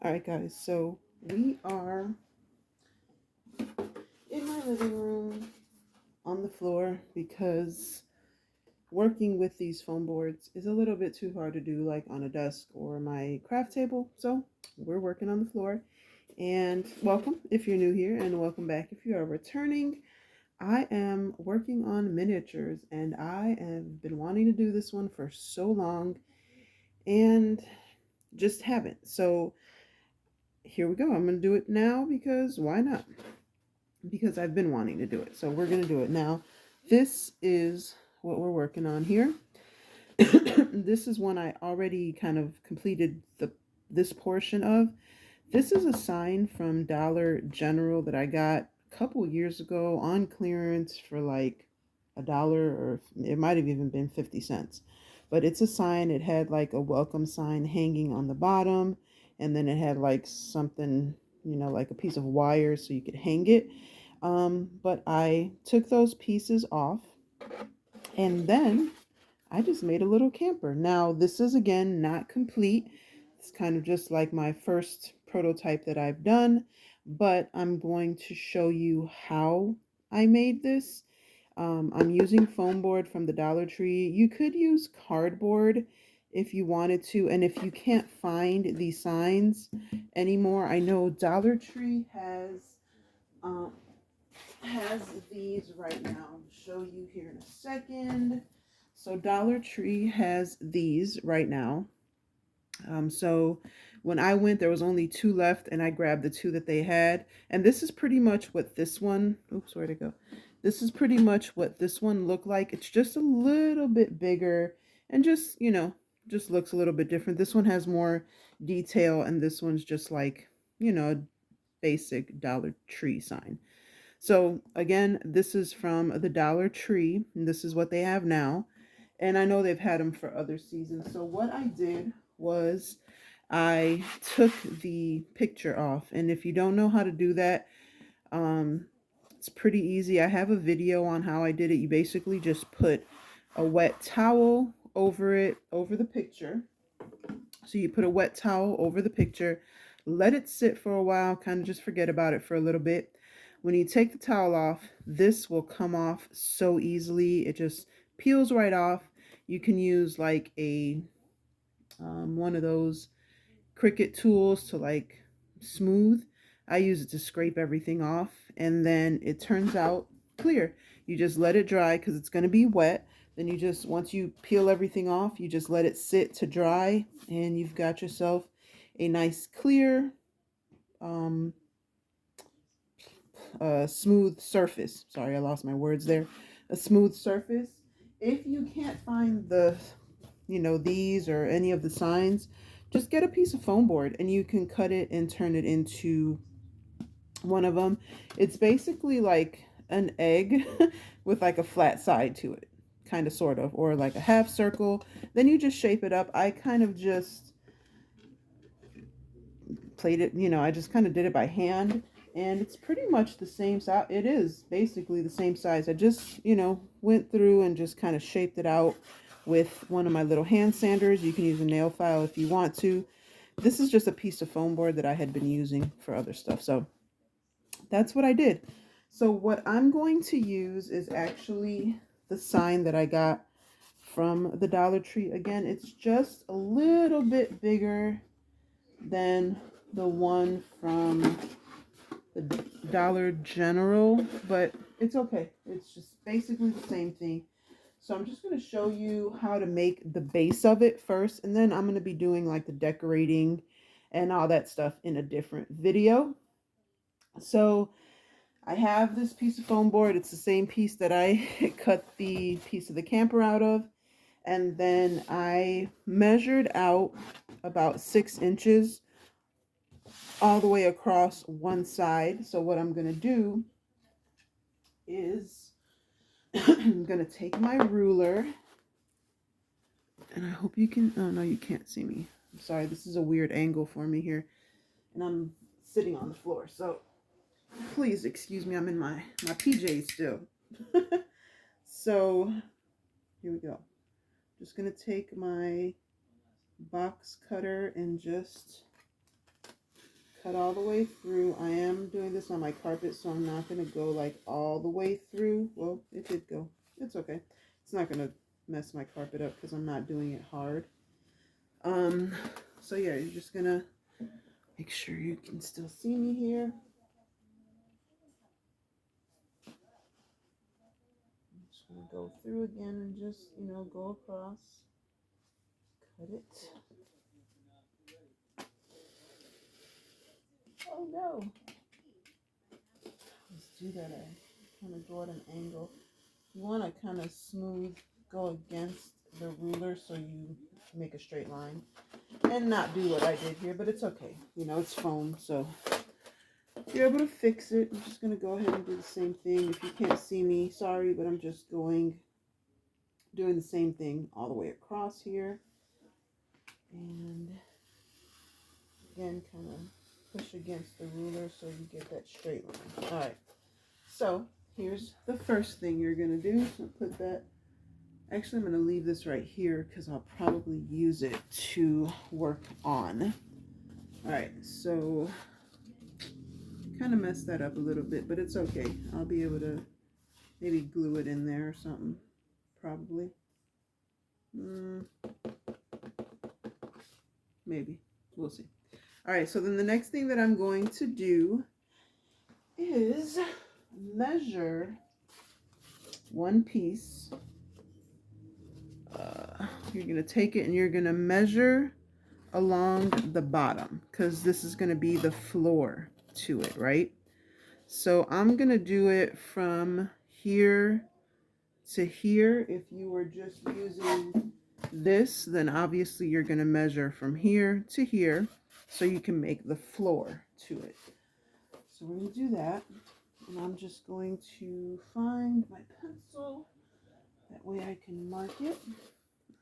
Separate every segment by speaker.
Speaker 1: All right, guys, so we are in my living room on the floor because working with these foam boards is a little bit too hard to do like on a desk or my craft table. So we're working on the floor. And welcome if you're new here, and welcome back if you are returning. I am working on miniatures and I have been wanting to do this one for so long and just haven't. So here we go. I'm going to do it now because why not? Because I've been wanting to do it. So we're going to do it now. This is what we're working on here. This is one I already kind of completed this portion of. This is a sign from Dollar General that I got a couple years ago on clearance for like $1, or it might have even been 50 cents. But it's a sign. It had like a welcome sign hanging on the bottom, and then it had like something, like a piece of wire so you could hang it. But I took those pieces off, and then I just made a little camper. Now, this is again not complete. It's kind of just like my first prototype that I've done, but I'm going to show you how I made this. I'm using foam board from the Dollar Tree. You could use cardboard if you wanted to, and if you can't find these signs anymore, I know Dollar Tree um, has these right now. I'll show you here in a second. So Dollar Tree has these right now. So when I went, there was only two left, and I grabbed the two that they had. And this is pretty much what this one, oops, where'd it go? This is pretty much what this one looked like. It's just a little bit bigger and just, just looks a little bit different. This one has more detail, and this one's just like, a basic Dollar Tree sign. So again, this is from the Dollar Tree, and this is what they have now. And I know they've had them for other seasons. So what I did was I took the picture off. And if you don't know how to do that, um, it's pretty easy. I have a video on how I did it. You basically just put a wet towel over it, over the picture. So you put a wet towel over the picture, let it sit for a while, kind of just forget about it for a little bit. When you take the towel off, this will come off so easily. It just peels right off. You can use like a one of those Cricut tools to like smooth. I use it to scrape everything off, and then it turns out clear. You just let it dry because it's going to be wet. Then you just, once you peel everything off, you just let it sit to dry, and you've got yourself a nice clear um, smooth surface. Sorry, I lost my words there. A smooth surface. If you can't find these or any of the signs, just get a piece of foam board and you can cut it and turn it into one of them. It's basically like an egg with like a flat side to it, kind of, sort of, or like a half circle. Then you just shape it up. I kind of just played it, I just kind of did it by hand, and it's pretty much the same size. It is basically the same size. I just, went through and just kind of shaped it out with one of my little hand sanders. You can use a nail file if you want to. This is just a piece of foam board that I had been using for other stuff. So that's what I did. So what I'm going to use is actually the sign that I got from the Dollar Tree. Again, it's just a little bit bigger than the one from the Dollar General, but it's okay. It's just basically the same thing. So I'm just going to show you how to make the base of it first, and then I'm going to be doing like the decorating and all that stuff in a different video. So I have this piece of foam board. It's the same piece that I cut the piece of the camper out of. And then I measured out about 6 inches all the way across one side. So what I'm going to do is I'm going to take my ruler, and I hope you can, oh no, you can't see me. I'm sorry, this is a weird angle for me here, and I'm sitting on the floor. So please excuse me, I'm in my PJs still. So here we go. Just going to take my box cutter and just cut all the way through. I am doing this on my carpet, so I'm not going to go like all the way through. Well, it did go. It's okay. It's not going to mess my carpet up because I'm not doing it hard. So yeah, you're just going to make sure you can still see me here. I'm just going to go through again and just, go across. Cut it. Oh no. Let's do that. I kind of go at an angle. You want to kind of smooth, go against the ruler so you make a straight line. And not do what I did here, but it's okay. It's foam, so you're able to fix it. I'm just going to go ahead and do the same thing. If you can't see me, sorry, but I'm just doing the same thing all the way across here. And again, kind of push against the ruler so you get that straight line. All right, so here's the first thing you're going to do. So put that, actually I'm going to leave this right here because I'll probably use it to work on. All right, so kind of messed that up a little bit, but it's okay. I'll be able to maybe glue it in there or something, probably. Maybe, we'll see. All right, so then the next thing that I'm going to do is measure one piece. You're going to take it and you're going to measure along the bottom because this is going to be the floor to it, right? So I'm going to do it from here to here. If you were just using this, then obviously you're going to measure from here to here so you can make the floor to it. So we're going to do that. And I'm just going to find my pencil. That way I can mark it.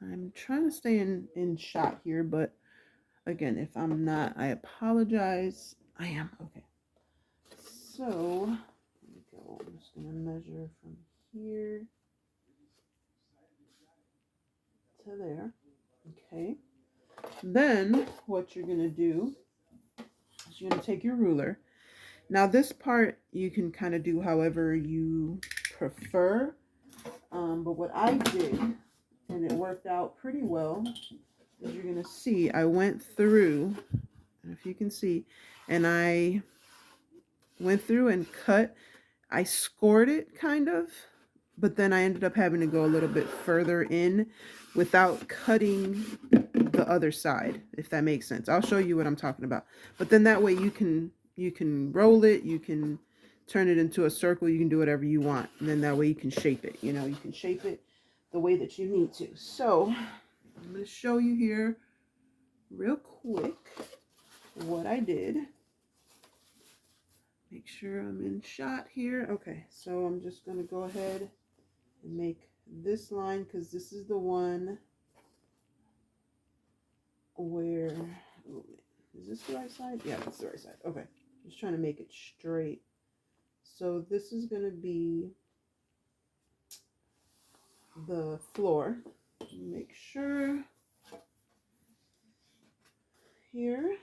Speaker 1: I'm trying to stay in shot here, but again, if I'm not, I apologize. I am. Okay. So, here we go. I'm just going to measure from here to there. Okay. Then, what you're going to do is you're going to take your ruler. Now, this part you can kind of do however you prefer. But what I did, and it worked out pretty well, as you're going to see, I went through, if you can see, and I went through and cut. I scored it kind of, but then I ended up having to go a little bit further in without cutting the other side, if that makes sense. I'll show you what I'm talking about. But then that way you can roll it, you can turn it into a circle, you can do whatever you want. And then that way you can shape it, you can shape it the way that you need to. So I'm going to show you here real quick what I did. Make sure I'm in shot here. Okay, so I'm just going to go ahead and make this line because this is the one where, oh, is this the right side? Yeah, that's the right side. Okay, just trying to make it straight. So this is going to be the floor. Make sure here,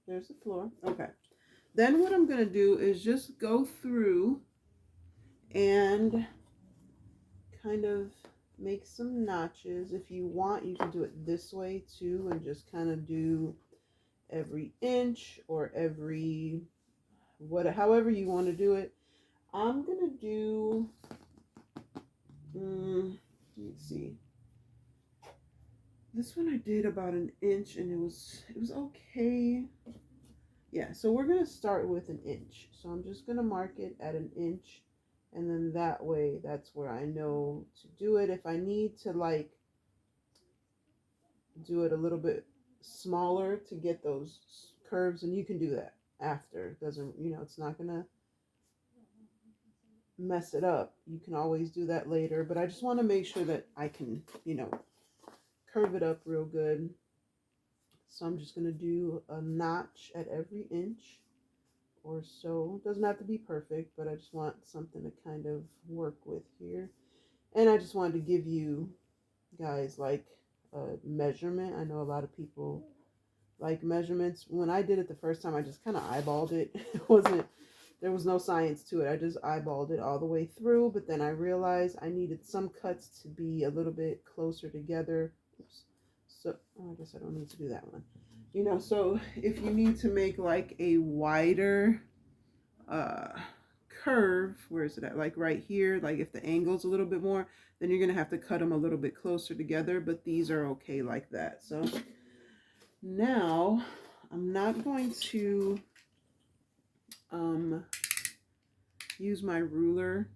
Speaker 1: there's the floor. Okay. Then what I'm going to do is just go through and kind of make some notches. If you want, you can do it this way too and just kind of do every inch or every however you want to do it. I'm going to do, let's see. This one I did about an inch and it was okay. Yeah, so we're going to start with an inch. So I'm just going to mark it at an inch. And then that way, that's where I know to do it. If I need to like do it a little bit smaller to get those curves, and you can do that after. It doesn't, it's not going to mess it up. You can always do that later. But I just want to make sure that I can, curve it up real good. So I'm just going to do a notch at every inch or so. It doesn't have to be perfect, but I just want something to kind of work with here. And I just wanted to give you guys like a measurement. I know a lot of people like measurements. When I did it the first time, I just kind of eyeballed it. It wasn't, there was no science to it. I just eyeballed it all the way through, but then I realized I needed some cuts to be a little bit closer together. Oops. So oh, I guess I don't need to do that one. You know, so if you need to make like a wider uh curve, where is it at, like right here, like if the angle's a little bit more, then you're gonna have to cut them a little bit closer together, but these are okay like that. So now I'm not going to um use my ruler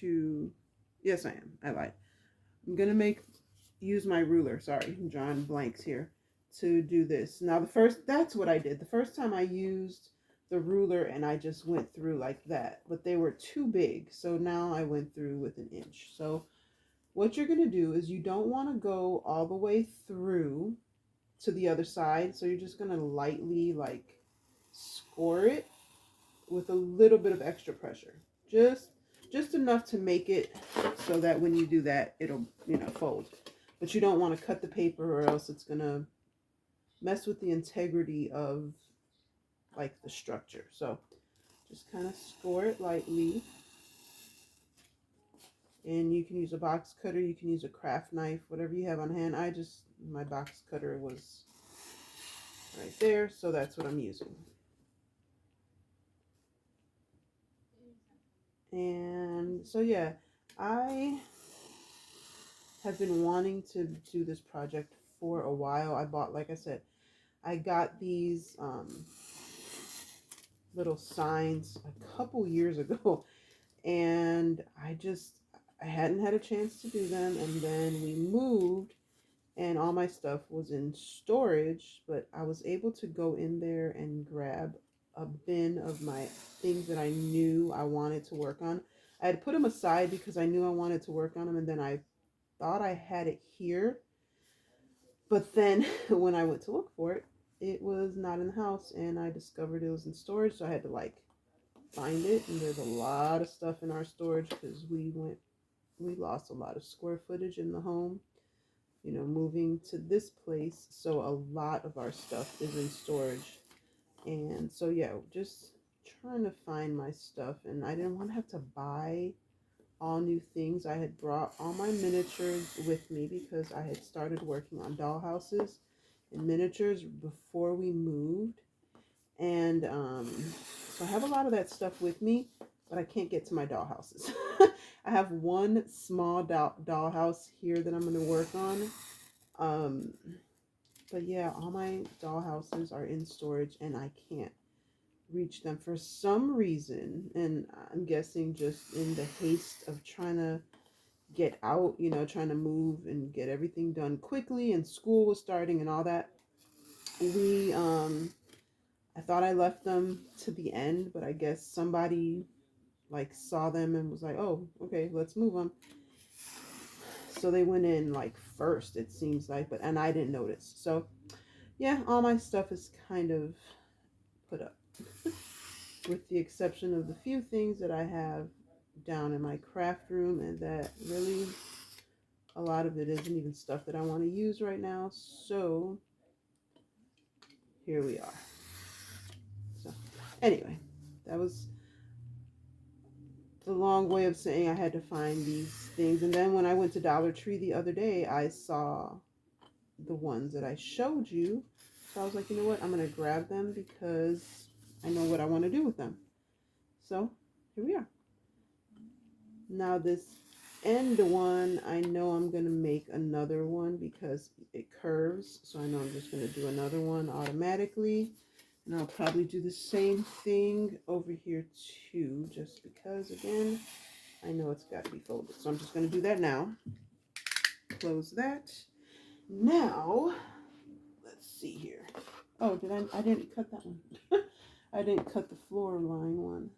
Speaker 1: to, yes I am, I lied. I'm gonna use my ruler, sorry, I'm drawing blanks here, to do this. Now that's what I did the first time. I used the ruler and I just went through like that, but they were too big, so now I went through with an inch. So what you're gonna do is you don't want to go all the way through to the other side, so you're just gonna lightly like score it with a little bit of extra pressure, just enough to make it so that when you do that, it'll, you know, fold. But you don't want to cut the paper, or else it's gonna mess with the integrity of like the structure. So just kind of score it lightly, and you can use a box cutter, you can use a craft knife, whatever you have on hand. My box cutter was right there, so that's what I'm using. And so yeah, I have been wanting to do this project for a while. I bought, like I said, I got these little signs a couple years ago, and I hadn't had a chance to do them, and then we moved and all my stuff was in storage, but I was able to go in there and grab a bin of my things that I knew I wanted to work on. I had put them aside because I knew I wanted to work on them, and then I thought I had it here, but then when I went to look for it, it was not in the house, and I discovered it was in storage, so I had to like find it. And there's a lot of stuff in our storage because we lost a lot of square footage in the home, you know, moving to this place, so a lot of our stuff is in storage. And so yeah, just trying to find my stuff, and I didn't want to have to buy all new things. I had brought all my miniatures with me because I had started working on dollhouses and miniatures before we moved. And so I have a lot of that stuff with me, but I can't get to my dollhouses. I have one small dollhouse here that I'm going to work on. But yeah, all my dollhouses are in storage and I can't reach them for some reason. And I'm guessing just in the haste of trying to get out, you know, trying to move and get everything done quickly, and school was starting and all that. I thought I left them to the end, but I guess somebody like saw them and was like, oh, okay, let's move them. So they went in like first, it seems like, and I didn't notice. So yeah, all my stuff is kind of put up, with the exception of the few things that I have down in my craft room, and that really, a lot of it isn't even stuff that I want to use right now. So here we are. So anyway, that was the long way of saying I had to find these things. And then when I went to Dollar Tree the other day, I saw the ones that I showed you. So I was like, you know what? I'm going to grab them because I know what I want to do with them. So here we are. Now this end one, I know I'm going to make another one because it curves. So I know I'm just going to do another one automatically. And I'll probably do the same thing over here too, just because, again, I know it's got to be folded. So I'm just going to do that now. Close that. Now, let's see here. Oh, I didn't cut that one. I didn't cut the floor line one.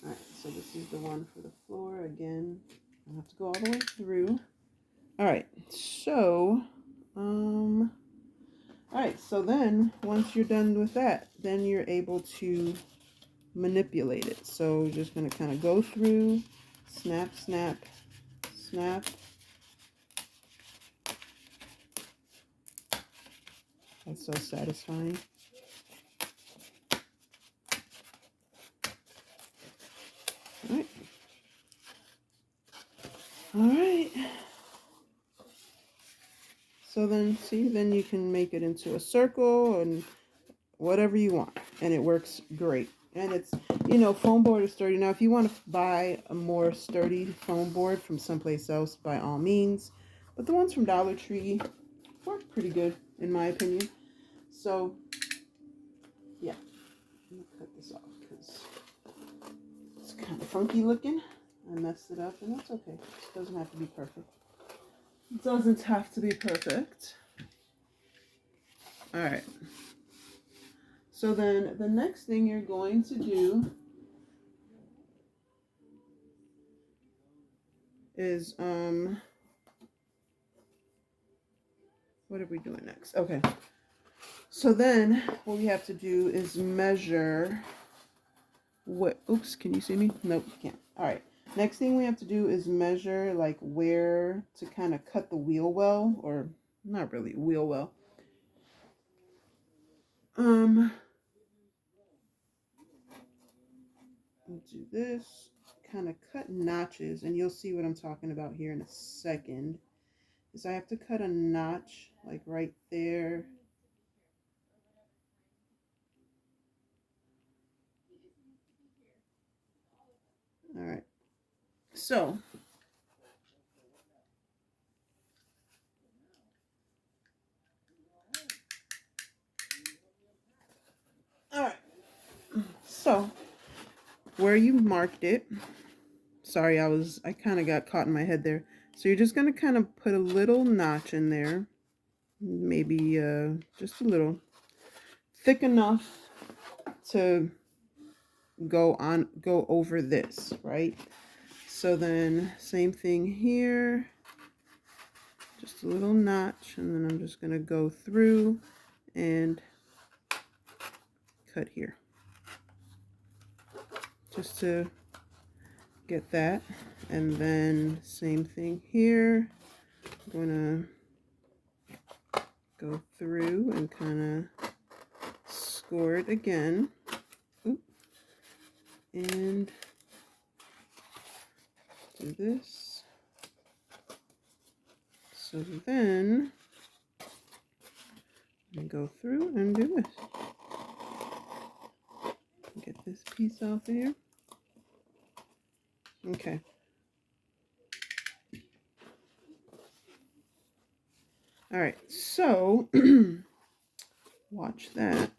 Speaker 1: Alright, so this is the one for the floor. Again, I have to go all the way through. Alright, so, alright, so then, once you're done with that, then you're able to manipulate it. So you're just going to kind of go through snap, snap, snap. That's so satisfying. All right. All right. So then, see, then you can make it into a circle and whatever you want, and it works great. And it's, you know, foam board is sturdy. Now, if you want to buy a more sturdy foam board from someplace else, by all means. But the ones from Dollar Tree work pretty good, in my opinion. So, yeah. I'm going to cut this off because it's kind of funky looking. I messed it up, and that's okay. It doesn't have to be perfect. It doesn't have to be perfect. All right. So then the next thing you're going to do is, what are we doing next? Okay. So then what we have to do is measure what, oops, can you see me? Nope, you can't. All right. Next thing we have to do is measure like where to kind of cut the wheel well, or not really wheel well. We'll do this, kind of cut notches, and you'll see what I'm talking about here in a second. Is I have to cut a notch like right there. All right. So all right. So where you marked it, sorry, I kind of got caught in my head there. So you're just going to kind of put a little notch in there, maybe just a little, thick enough to go over this, right? So then same thing here, just a little notch, and then I'm just going to go through and cut here just to get that. And then same thing here, I'm going to go through and kind of score it again. Oop. And do this. So then I go through and do this. Get this piece off of here. Okay. All right, so watch that.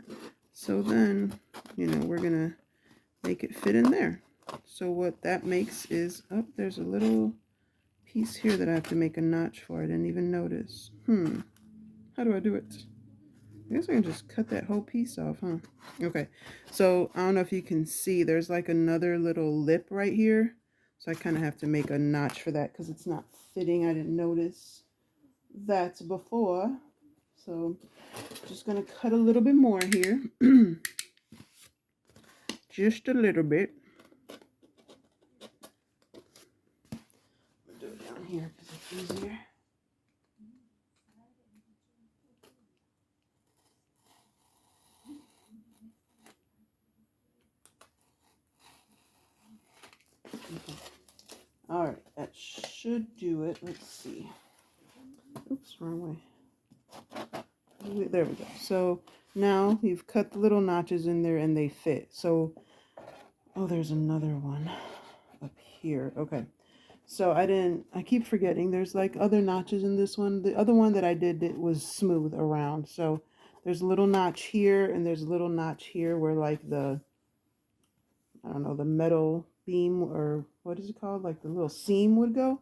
Speaker 1: So then, you know, we're gonna make it fit in there. So what that makes is, oh, there's a little piece here that I have to make a notch for. I didn't even notice. How do I do it? I guess I can just cut that whole piece off, huh? Okay, so I don't know if you can see, there's like another little lip right here. So I kind of have to make a notch for that because it's not fitting. I didn't notice that before. So just going to cut a little bit more here. Just a little bit. I'll do it down here because it's easier. Okay. All right, that should do it. Let's see. Oops, wrong way. There we go. So now you've cut the little notches in there and they fit. So, oh, there's another one up here. Okay. So I keep forgetting there's like other notches in this one. The other one that I did, it was smooth around. So there's a little notch here and there's a little notch here where like the, I don't know, the metal beam, or what is it called? Like the little seam would go.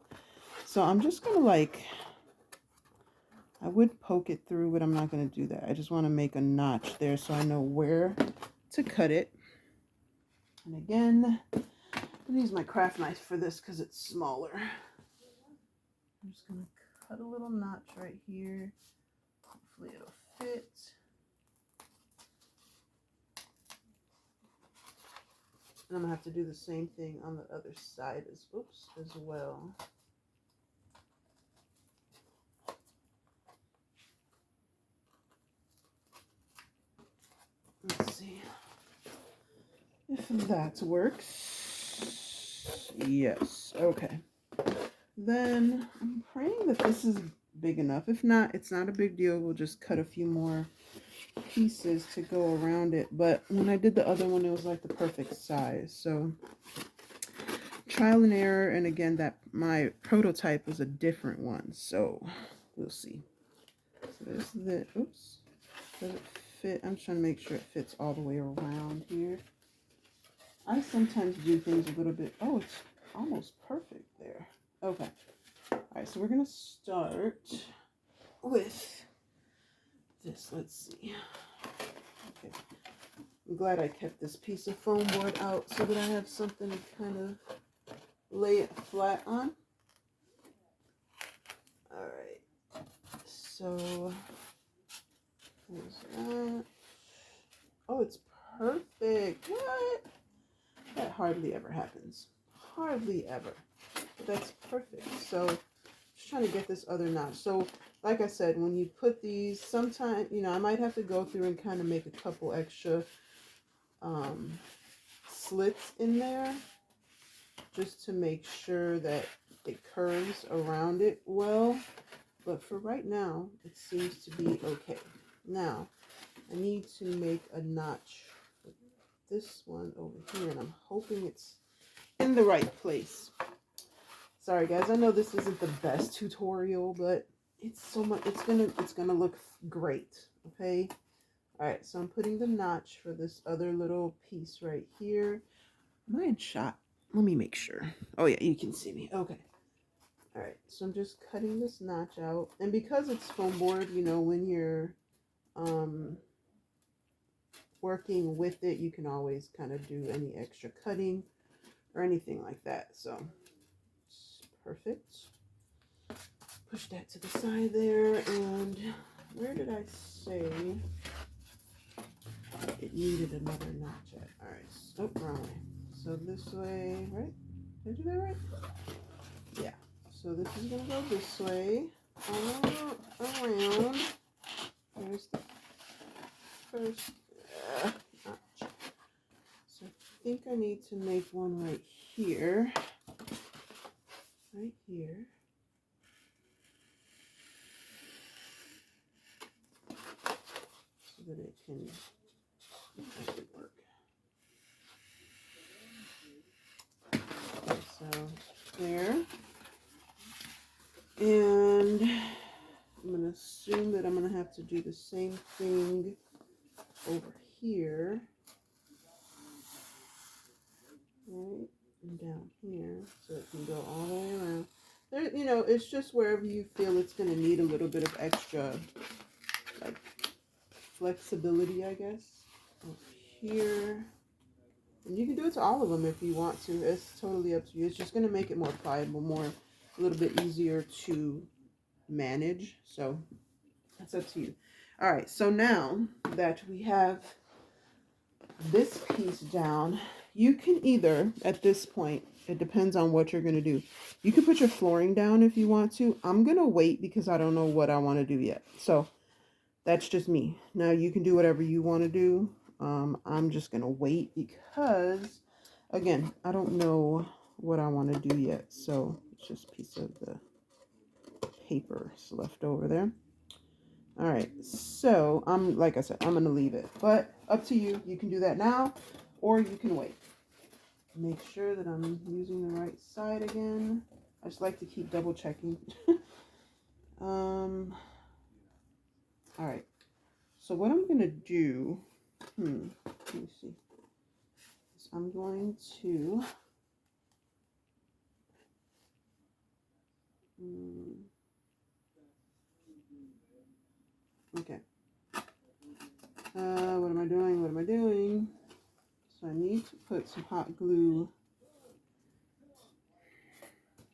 Speaker 1: So I'm just going to like, I would poke it through, but I'm not going to do that. I just want to make a notch there so I know where to cut it. And again, I'm going to use my craft knife for this because it's smaller. I'm just going to cut a little notch right here. Hopefully it'll fit. And I'm gonna have to do the same thing on the other side as well. Let's see if that works. Yes, okay. Then I'm praying that this is big enough. If not, it's not a big deal. We'll just cut a few more pieces to go around it. But when I did the other one, it was like the perfect size. So trial and error. And again, that my prototype was a different one. So we'll see. So there's the, oops. Does it fit? I'm trying to make sure it fits all the way around here. I sometimes do things a little bit, oh, it's almost perfect there. Okay. All right, so we're going to start with this. Let's see. Okay. I'm glad I kept this piece of foam board out so that I have something to kind of lay it flat on. All right. So there's that. Oh, it's perfect. What? That hardly ever happens. Hardly ever. But that's perfect. So just trying to get this other notch. So like I said, when you put these, sometimes, you know, I might have to go through and kind of make a couple extra slits in there just to make sure that it curves around it well. But for right now, it seems to be okay. Now, I need to make a notch for this one over here, and I'm hoping it's in the right place. Sorry guys, I know this isn't the best tutorial, but it's so much, it's gonna look great. Okay. All right, so I'm putting the notch for this other little piece right here. Am I in shot? Let me make sure. Oh yeah, you can see me. Okay. All right, so I'm just cutting this notch out, and because it's foam board, you know, when you're working with it, you can always kind of do any extra cutting or anything like that. So it's perfect. Push that to the side there, and where did I say it needed another notch at? All right, oh, wrong way. So this way, right? Did I do that right? Yeah. So this is gonna go this way, all around. There's the first notch. So I think I need to make one right here. Right here. So that it can actually work. Okay, so there. And I'm going to assume that I'm going to have to do the same thing over here. Right? And down here. So it can go all the way around. There, you know, it's just wherever you feel it's going to need a little bit of extra, like, flexibility, I guess. Over here. And you can do it to all of them if you want to. It's totally up to you. It's just going to make it more pliable, a little bit easier to manage. So that's up to you. All right, so now that we have this piece down, you can either, at this point, it depends on what you're going to do. You can put your flooring down if you want to. I'm going to wait because I don't know what I want to do yet. So that's just me. Now you can do whatever you want to do. I'm just going to wait because, again, I don't know what I want to do yet. So it's just a piece of the paper left over there. All right, so like I said, I'm going to leave it, but up to you. You can do that now, or you can wait. Make sure that I'm using the right side again. I just like to keep double checking. All right, so what I'm going to do, let me see. So I'm going to, okay. What am I doing? What am I doing? So I need to put some hot glue.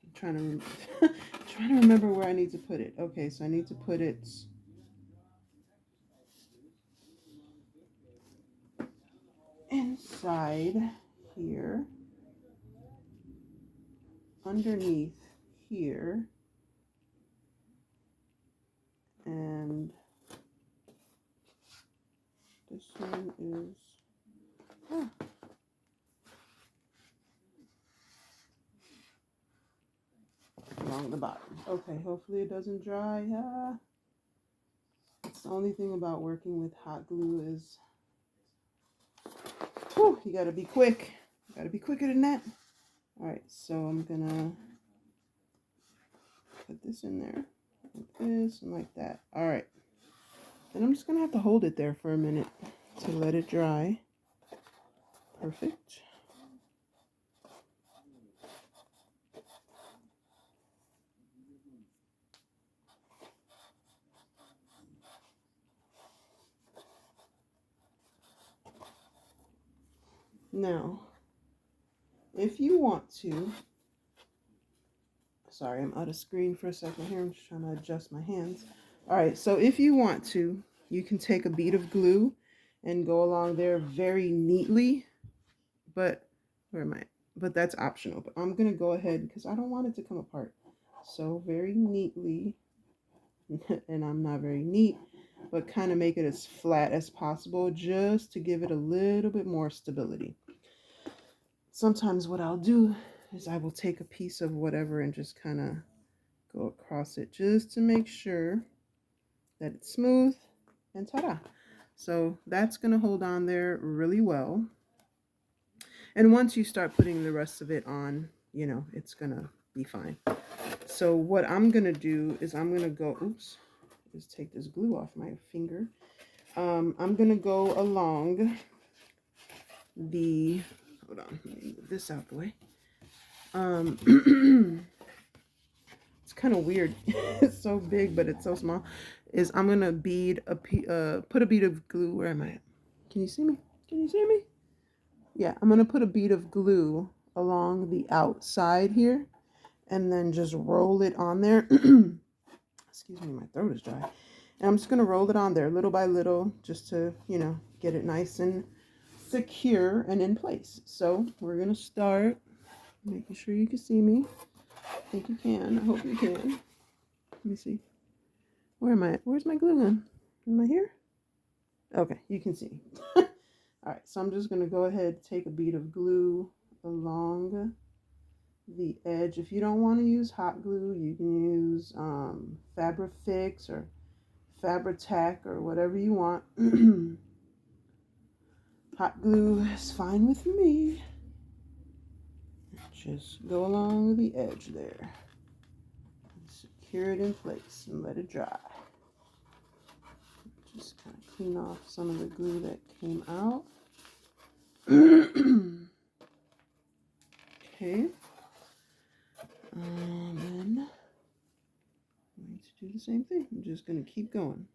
Speaker 1: I'm trying to remember where I need to put it. Okay, so I need to put it inside here, underneath here, and this one is along the bottom. Okay, hopefully it doesn't dry. It's the only thing about working with hot glue is, whew, you gotta be quick. You gotta be quicker than that. All right, so I'm gonna put this in there like this and like that. All right, then I'm just gonna have to hold it there for a minute to let it dry. Perfect. Now, if you want to, sorry, I'm out of screen for a second here. I'm just trying to adjust my hands. All right, so if you want to, you can take a bead of glue and go along there very neatly, but where am I? But that's optional. But I'm gonna go ahead because I don't want it to come apart. So very neatly, and I'm not very neat, but kind of make it as flat as possible just to give it a little bit more stability. Sometimes what I'll do is I will take a piece of whatever and just kind of go across it just to make sure that it's smooth, and ta-da. So that's going to hold on there really well. And once you start putting the rest of it on, you know, it's going to be fine. So what I'm going to do is I'm going to go, oops, just take this glue off my finger. I'm going to go along the, hold on, let me move this out the way. It's kind of weird. It's so big, but it's so small. Is I'm going to put a bead of glue. Where am I at? Can you see me? Can you see me? Yeah, I'm going to put a bead of glue along the outside here and then just roll it on there. Excuse me, my throat is dry. And I'm just going to roll it on there little by little just to, you know, get it nice and secure and in place. So we're going to start making sure you can see me. I think you can. I hope you can. Let me see. Where am I at? Where's my glue gun? Am I here? Okay, you can see. All right, so I'm just going to go ahead, take a bead of glue along the edge. If you don't want to use hot glue, you can use Fabri-Fix or Fabri-Tac or whatever you want. Hot glue is fine with me. Just go along the edge there. Secure it in place and let it dry. Just kind of clean off some of the glue that came out. Okay. Then I'm going to do the same thing. I'm just going to keep going.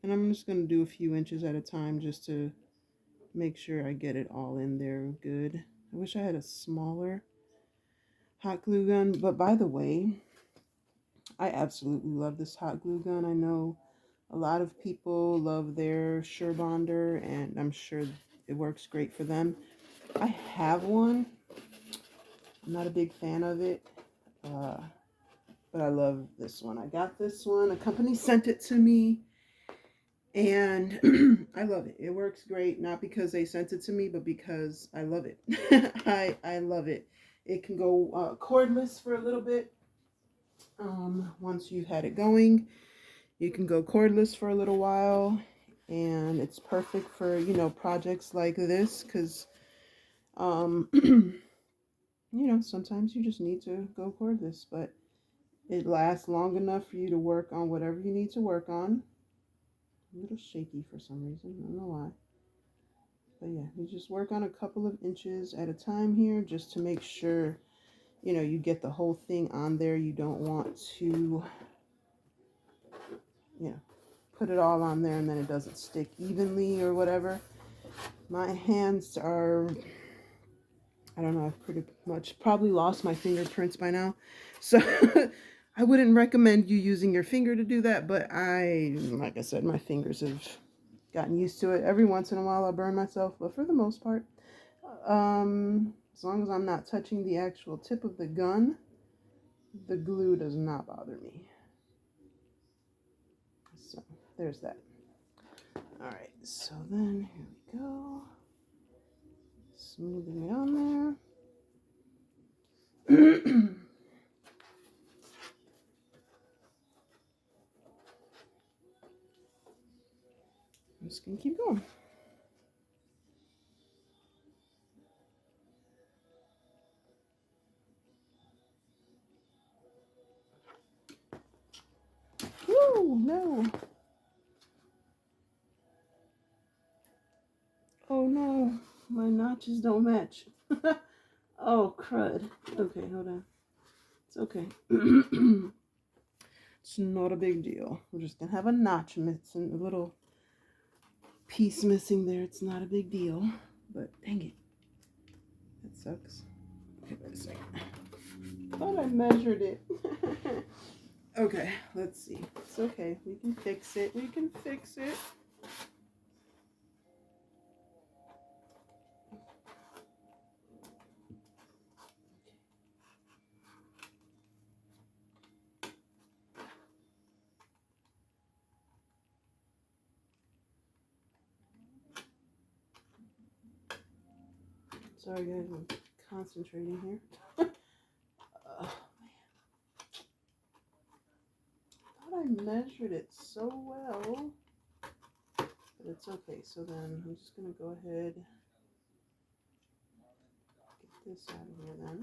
Speaker 1: And I'm just going to do a few inches at a time just to make sure I get it all in there good. I wish I had a smaller hot glue gun. But by the way, I absolutely love this hot glue gun. I know a lot of people love their Surebonder, and I'm sure it works great for them. I have one. I'm not a big fan of it, but I love this one. I got this one. A company sent it to me, and I love it. It works great, not because they sent it to me, but because I love it. I love it. It can go cordless for a little bit. Once you've had it going, you can go cordless for a little while, and it's perfect for, you know, projects like this, because you know, sometimes you just need to go cordless, but it lasts long enough for you to work on whatever you need to work on. A little shaky for some reason, I don't know why. But yeah, you just work on a couple of inches at a time here just to make sure, you know, you get the whole thing on there. You don't want to, you know, put it all on there and then it doesn't stick evenly or whatever. My hands are, I don't know, I've pretty much probably lost my fingerprints by now. So I wouldn't recommend you using your finger to do that, but like I said, my fingers have gotten used to it. Every once in a while I'll burn myself, but for the most part, As long as I'm not touching the actual tip of the gun, the glue does not bother me. So there's that. All right, so then here we go. Smoothing it on there. I'm just gonna keep going. Woo, no. Oh no, my notches don't match. Oh crud. Okay, hold on. It's okay. It's not a big deal. We're just gonna have a notch missing, a little piece missing there. It's not a big deal, but dang it. That sucks. Okay, wait a second. Thought I measured it. Okay, let's see. It's okay. We can fix it. We can fix it. Sorry guys, I'm concentrating here. Oh man. I thought I measured it so well. But it's okay. So then I'm just gonna go ahead, get this out of here then.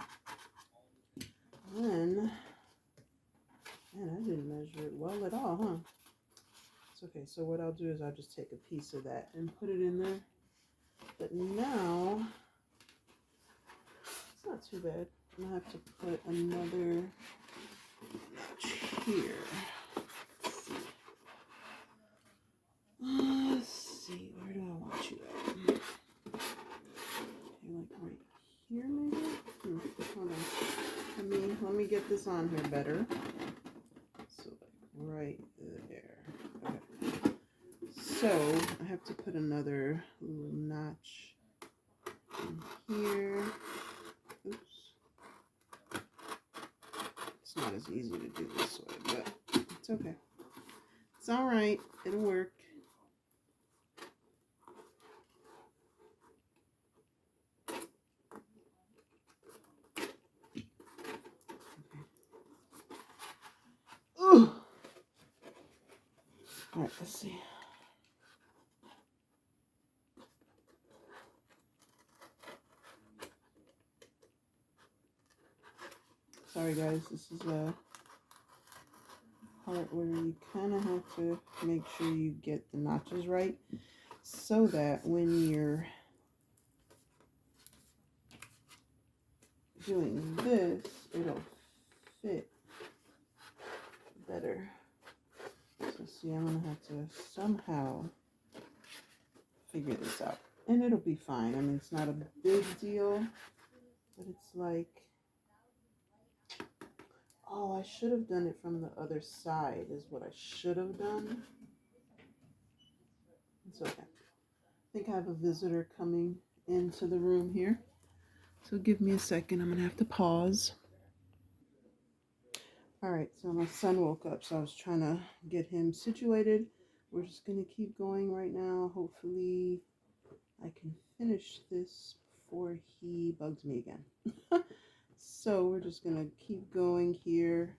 Speaker 1: Then, man, I didn't measure it well at all, huh? It's okay. So what I'll do is I'll just take a piece of that and put it in there. But now, it's not too bad. I'm gonna have to put another notch here. Let's see, where do I want you at? Okay, like right here maybe? Hold on. Let me get this on here better. So like right there. Okay. So I have to put another little notch in here. Oops. It's not as easy to do this way, but it's okay. It's all right. It'll work. Ooh. All right, let's see. Sorry guys, this is a part where you kind of have to make sure you get the notches right so that when you're doing this, it'll fit better. So see, I'm gonna have to somehow figure this out, and it'll be fine. I mean, it's not a big deal, but it's like, oh, I should have done it from the other side is what I should have done. It's okay. I think I have a visitor coming into the room here. So give me a second. I'm going to have to pause. All right. So my son woke up. So I was trying to get him situated. We're just going to keep going right now. Hopefully I can finish this before he bugs me again. So we're just going to keep going here.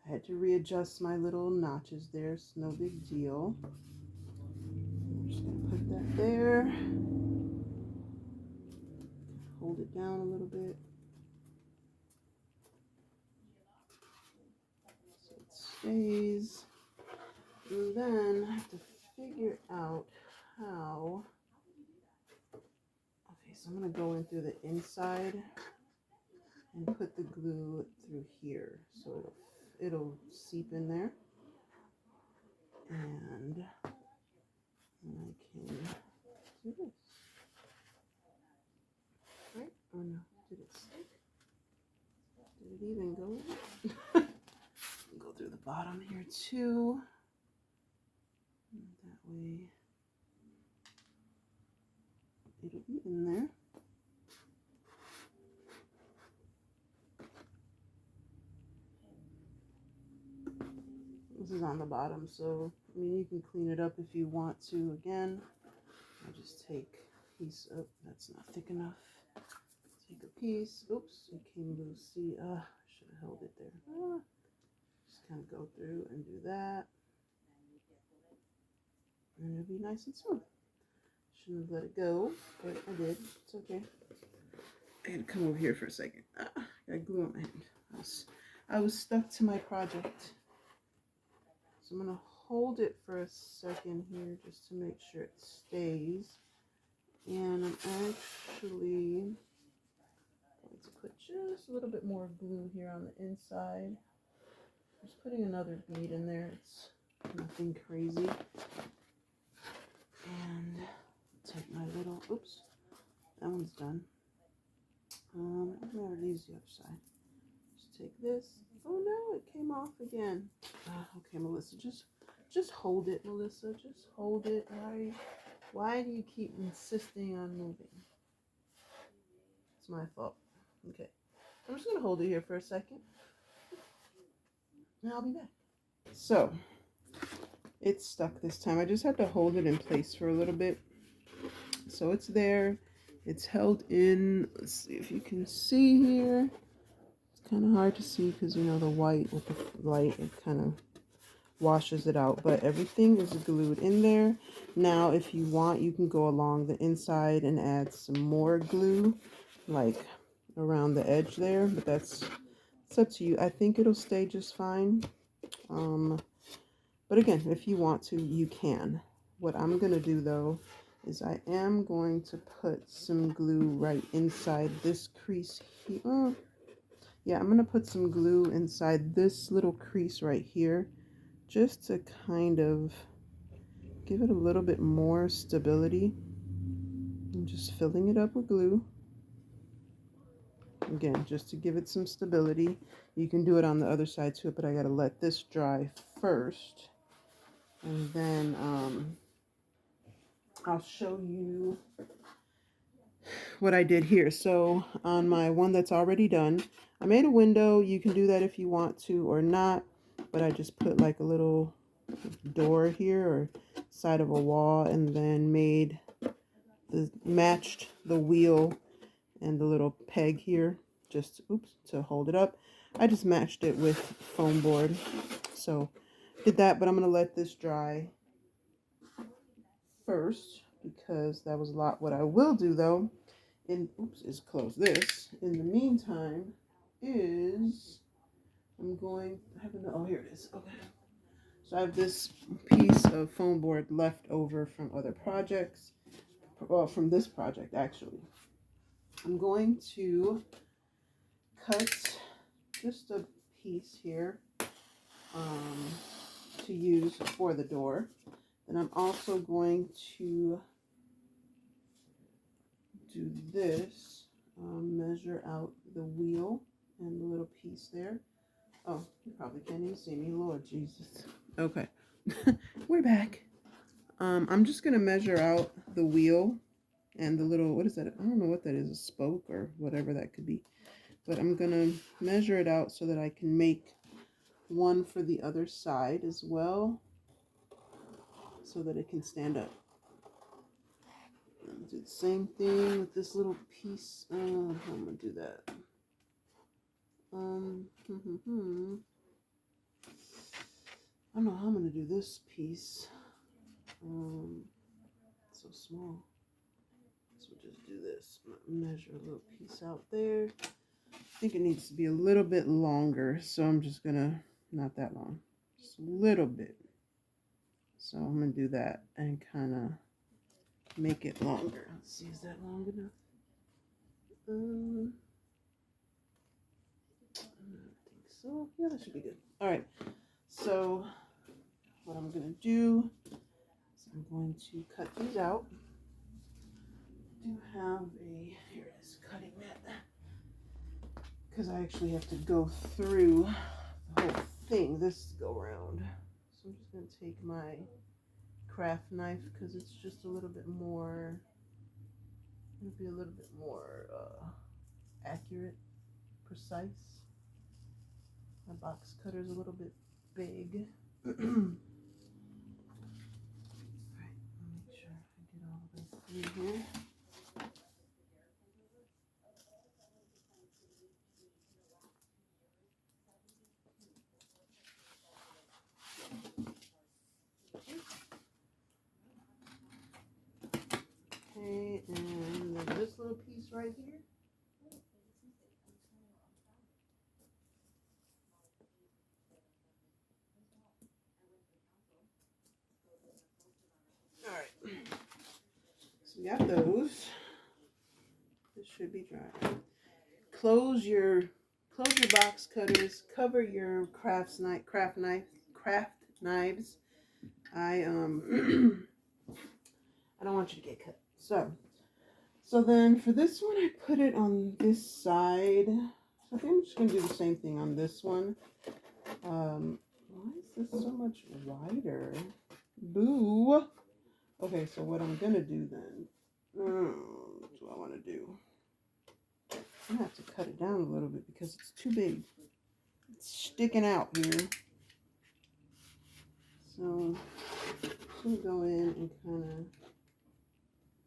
Speaker 1: I had to readjust my little notches there. It's no big deal. I'm just going to put that there. Hold it down a little bit. So it stays. And then I have to figure out how. Okay, so I'm going to go in through the inside and put the glue through here. So it'll seep in there. And I can do this. Right? Oh no, did it stick? Did it even go in? Go through the bottom here too. And that way it'll be in there. This is on the bottom, so I mean you can clean it up if you want to. Again, I'll just take a piece of, that's not thick enough. Take a piece. Oops, it came loose. See, I should have held it there. Just kind of go through and do that. And it'll be nice and smooth. Shouldn't have let it go, but I did. It's okay. I had to come over here for a second. Got glue on my hand. I was stuck to my project. So I'm going to hold it for a second here just to make sure it stays. And I'm actually going to put just a little bit more glue here on the inside. Just putting another bead in there. It's nothing crazy. And take my little, oops, that one's done. I'm going to use the other side. Just take this. Oh no, it came off again. Okay, Melissa, just hold it, Melissa. Just hold it. Why do you keep insisting on moving? It's my fault. Okay, I'm just going to hold it here for a second. And I'll be back. So, it's stuck this time. I just had to hold it in place for a little bit. So it's there. It's held in. Let's see if you can see here. It's kind of hard to see because, you know, the white with the light, it kind of washes it out. But everything is glued in there. Now, if you want, you can go along the inside and add some more glue, like around the edge there. But it's up to you. I think it'll stay just fine. But again, if you want to, you can. What I'm going to do, though, is I am going to put some glue right inside this crease here. Yeah, I'm going to put some glue inside this little crease right here, just to kind of give it a little bit more stability. I'm just filling it up with glue. Again, just to give it some stability. You can do it on the other side too, but I got to let this dry first. And then I'll show you what I did here. So on my one that's already done, I made a window. You can do that if you want to or not, but I just put like a little door here or side of a wall, and then matched the wheel and the little peg here, just to hold it up. I just matched it with foam board. So did that, but I'm gonna let this dry first because that was a lot. What I will do though, is close this. In the meantime, is oh, here it is. Okay. So I have this piece of foam board left over from other projects. Well, from this project actually. I'm going to cut just a piece here to use for the door. And I'm also going to do this, measure out the wheel and the little piece there. Oh, you probably can't even see me, Lord Jesus. Okay, we're back. I'm just gonna measure out the wheel and the little, what is that? I don't know what that is, a spoke or whatever that could be. But I'm gonna measure it out so that I can make one for the other side as well, so that it can stand up. Do the same thing with this little piece. I'm gonna do that. I don't know how I'm gonna do this piece. It's so small. So we'll just do this. Measure a little piece out there. I think it needs to be a little bit longer, so I'm just gonna, not that long, just a little bit. So I'm gonna do that and kind of make it longer. Let's see, is that long enough? I don't think so. Yeah, that should be good. All right. So what I'm gonna do is I'm going to cut these out. I do have here it is, cutting mat, because I actually have to go through the whole thing this go around. So I'm just gonna take my craft knife because it's just a little bit more, it'll be a little bit more accurate, precise. My box cutter is a little bit big. Make sure I get all the way through here. Okay, and then this little piece right here. All right, so we got those. This should be dry. Close your box cutters. Cover your craft knives. I I don't want you to get cut. So then for this one, I put it on this side. So I think I'm just gonna do the same thing on this one. Why is this so much wider? Boo. Okay, so what I'm gonna do then? What do I want to do? I have to cut it down a little bit because it's too big. It's sticking out here. So I'm just gonna go in and kind of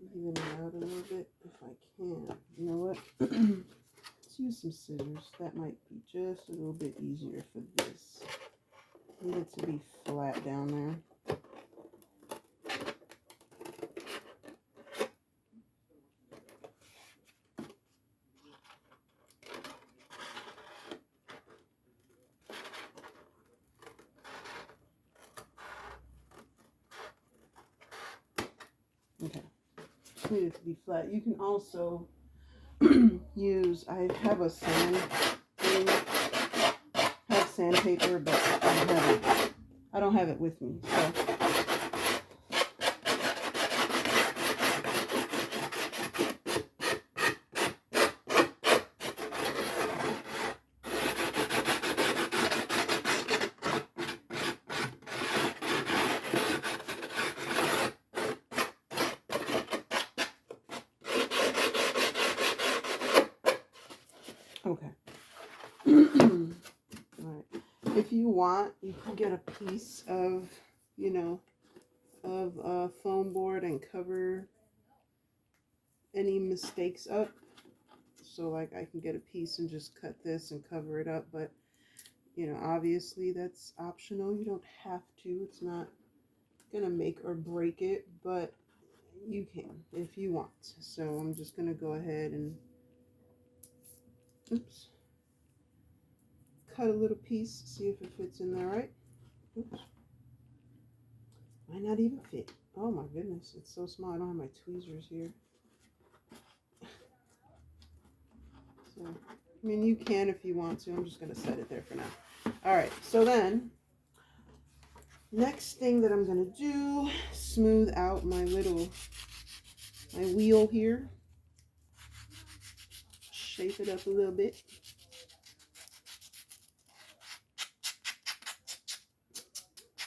Speaker 1: even it out a little bit if I can. You know what? Let's use some scissors. That might be just a little bit easier for this. Need it to be flat down there. Okay, just need it to be flat. You can also use, I have a sand thing, I have sandpaper, but I don't have it with me, so. Okay. Alright. If you want, you can get a piece of, you know, of foam board and cover any mistakes up. So like I can get a piece and just cut this and cover it up, but you know, obviously that's optional. You don't have to. It's not gonna make or break it, but you can if you want. So I'm just gonna go ahead and cut a little piece, see if it fits in there right. Oops. Might not even fit. Oh my goodness, it's so small. I don't have my tweezers here. So, I mean, you can if you want to. I'm just going to set it there for now. All right, so then, next thing that I'm going to do, smooth out my wheel here. Shape it up a little bit.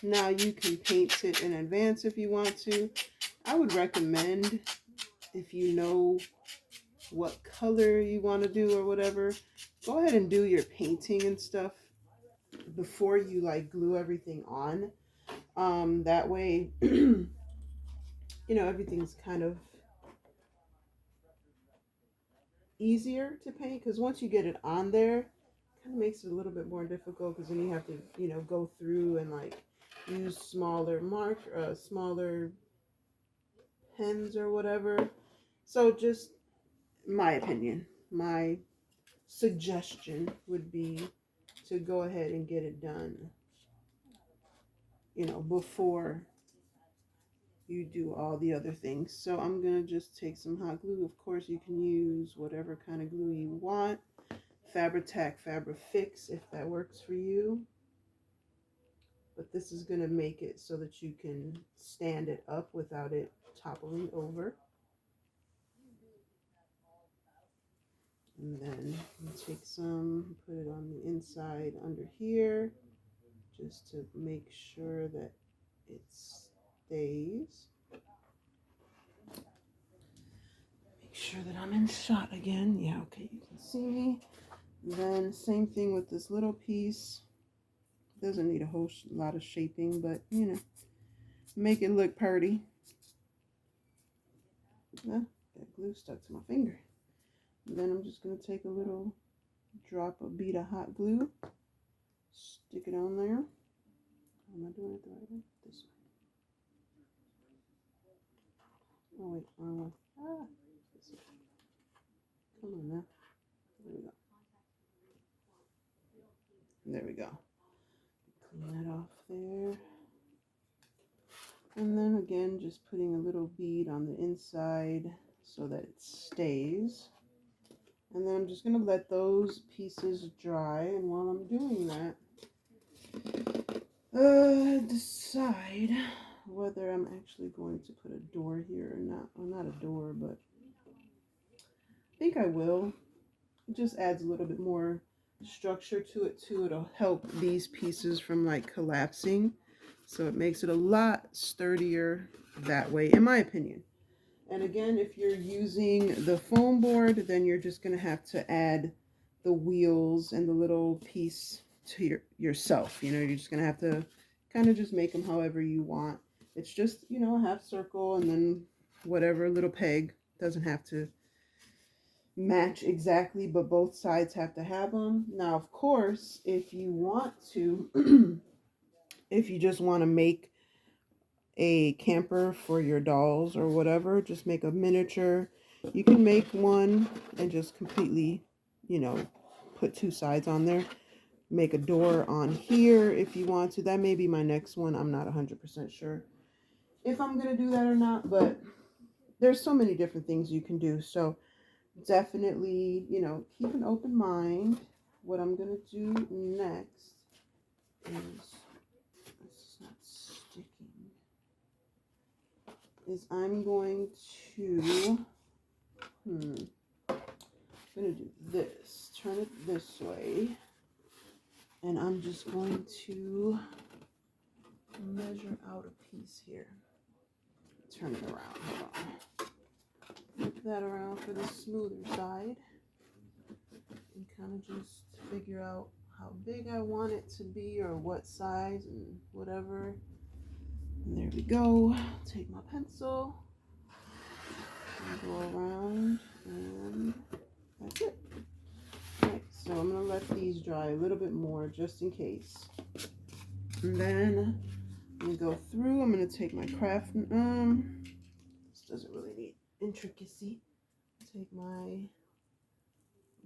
Speaker 1: Now you can paint it in advance if you want to. I would recommend, if you know what color you want to do or whatever, go ahead and do your painting and stuff before you like glue everything on. That way, you know, everything's kind of easier to paint, because once you get it on there, it kind of makes it a little bit more difficult, because then you have to, you know, go through and like use smaller pens or whatever. So just my opinion, my suggestion would be to go ahead and get it done, you know, before you do all the other things. So I'm gonna just take some hot glue. Of course, you can use whatever kind of glue you want. Fabri-Tac, Fabri-Fix, if that works for you. But this is gonna make it so that you can stand it up without it toppling over. And then take some, put it on the inside under here, just to make sure that it stays. Make sure that I'm in shot again. Yeah, okay, you can see me. And then same thing with this little piece Doesn't need a whole lot of shaping, but you know, make it look pretty. Ah, that glue stuck to my finger. And then I'm just going to take a little drop of bead of hot glue, stick it on there. Am I doing it the right way? This way. Oh wait, wrong way. Ah, this way. Come on now. There we go. There we go. Clean that off there. And then again, just putting a little bead on the inside so that it stays. And then I'm just going to let those pieces dry. And while I'm doing that, decide whether I'm actually going to put a door here or not. Well, not a door, but I think I will. It just adds a little bit more structure to it too. It'll help these pieces from like collapsing. So it makes it a lot sturdier that way, in my opinion. And again, if you're using the foam board, then you're just going to have to add the wheels and the little piece to yourself. You know, you're just going to have to kind of just make them however you want. It's just, you know, a half circle and then whatever little peg. Doesn't have to match exactly, but both sides have to have them. Now, of course, if you want to, if you just want to make a camper for your dolls or whatever, just make a miniature. You can make one and just completely, you know, put two sides on there. Make a door on here if you want to. That may be my next one. I'm not 100% sure if I'm going to do that or not, but there's so many different things you can do. So definitely, you know, keep an open mind. What I'm going to do next is, it's not sticking, is I'm going to, I'm going to do this, turn it this way, and I'm just going to measure out a piece here. Turn it around, hold on. Flip that around for the smoother side, and kind of just figure out how big I want it to be or what size and whatever. And there we go. Take my pencil and go around, and that's it. Alright, so I'm going to let these dry a little bit more just in case. And then I'm going to go through. I'm going to take my craft. This doesn't really need intricacy. Take my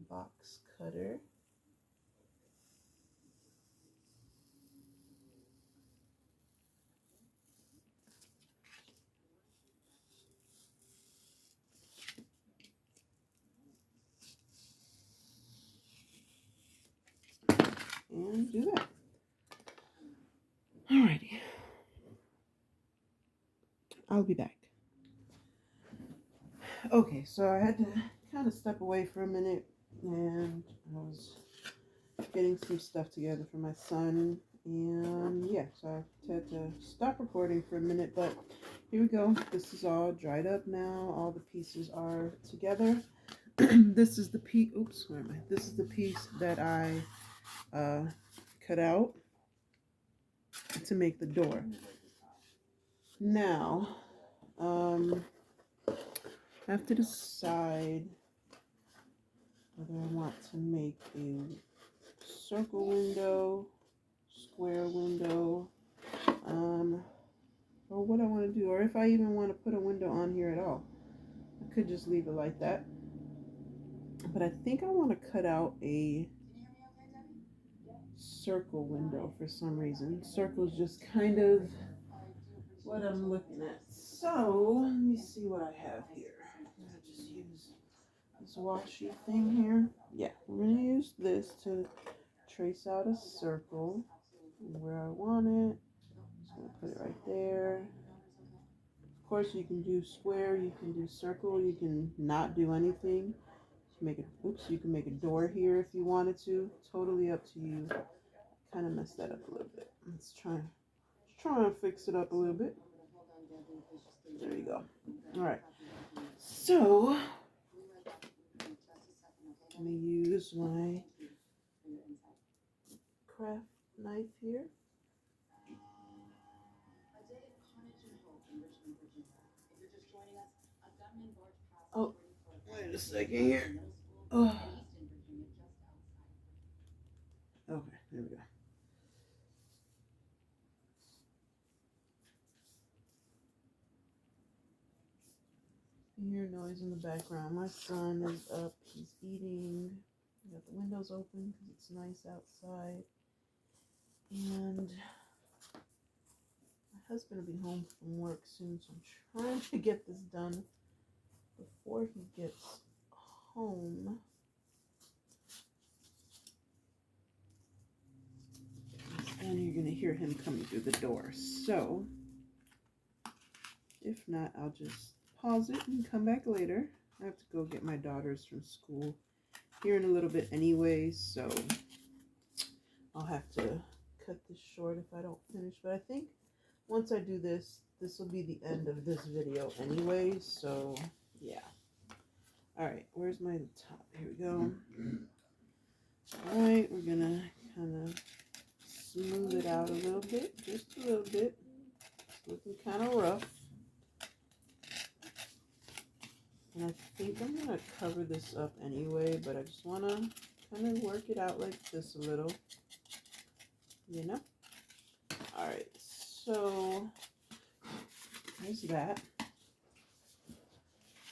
Speaker 1: box cutter. And do that. Alrighty. I'll be back. Okay, so I had to kind of step away for a minute, and I was getting some stuff together for my son, and yeah, so I had to stop recording for a minute, but here we go. This is all dried up now. All the pieces are together. This is the piece, oops, where am I? This is the piece that I cut out to make the door. Now, I have to decide whether I want to make a circle window, square window, or what I want to do, or if I even want to put a window on here at all. I could just leave it like that. But I think I want to cut out a circle window for some reason. Circle's just kind of what I'm looking at. So let me see what I have here. I'm gonna just use this washi thing here. Yeah, I'm gonna use this to trace out a circle where I want it. Just gonna put it right there. Of course, you can do square, you can do circle, you can not do anything. Make it, oops, you can make a door here if you wanted to. Totally up to you. Kind of messed that up a little bit. Let's try and fix it up a little bit. There you go. All right. So I'm gonna use my craft knife here. Oh, wait a second here. Oh. Okay, there we go. You hear noise in the background. My son is up. He's eating. I got the windows open because it's nice outside. And my husband will be home from work soon, so I'm trying to get this done before he gets home. And you're going to hear him coming through the door. So, if not, I'll just pause it and come back later. I have to go get my daughters from school here in a little bit anyway, so I'll have to cut this short if I don't finish. But I think once I do this, this will be the end of this video anyway, so yeah. Alright, where's my top? Here we go. Alright, we're gonna kind of smooth it out a little bit, just a little bit. It's looking kind of rough. And I think I'm going to cover this up anyway, but I just want to kind of work it out like this a little, you know? Alright, so there's that.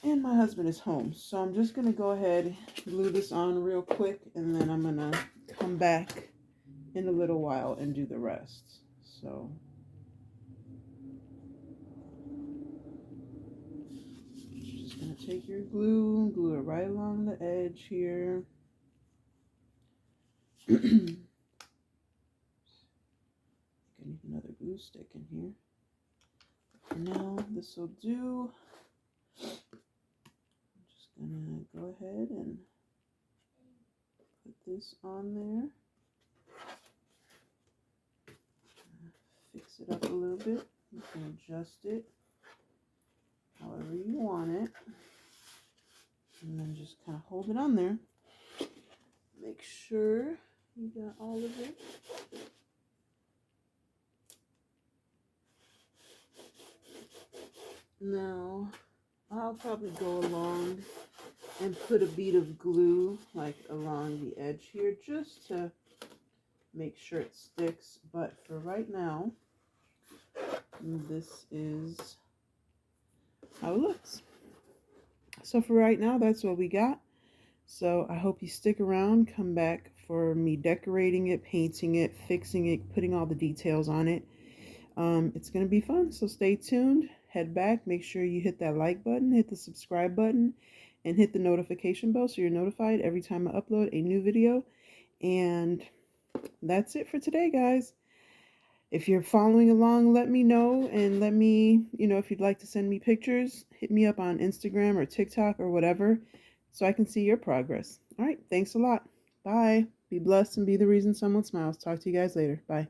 Speaker 1: And my husband is home, so I'm just going to go ahead, glue this on real quick, and then I'm going to come back in a little while and do the rest. So you're just going to take your glue, glue it right along the edge here. I need another glue stick in here. For now, this will do. I'm just going to go ahead and put this on there. Fix it up a little bit. You can adjust it however you want it. And then just kind of hold it on there. Make sure you got all of it. Now, I'll probably go along and put a bead of glue like along the edge here just to make sure it sticks. But for right now, this is how it looks. So for right now, that's what we got. So I hope you stick around, come back for me decorating it, painting it, fixing it, putting all the details on it. It's going to be fun, so stay tuned. Head back, make sure you hit that like button, hit the subscribe button, and hit the notification bell so you're notified every time I upload a new video. And that's it for today, guys. If you're following along, let me know, and let me, if you'd like to send me pictures, hit me up on Instagram or TikTok or whatever so I can see your progress. All right, thanks a lot. Bye. Be blessed and be the reason someone smiles. Talk to you guys later. Bye.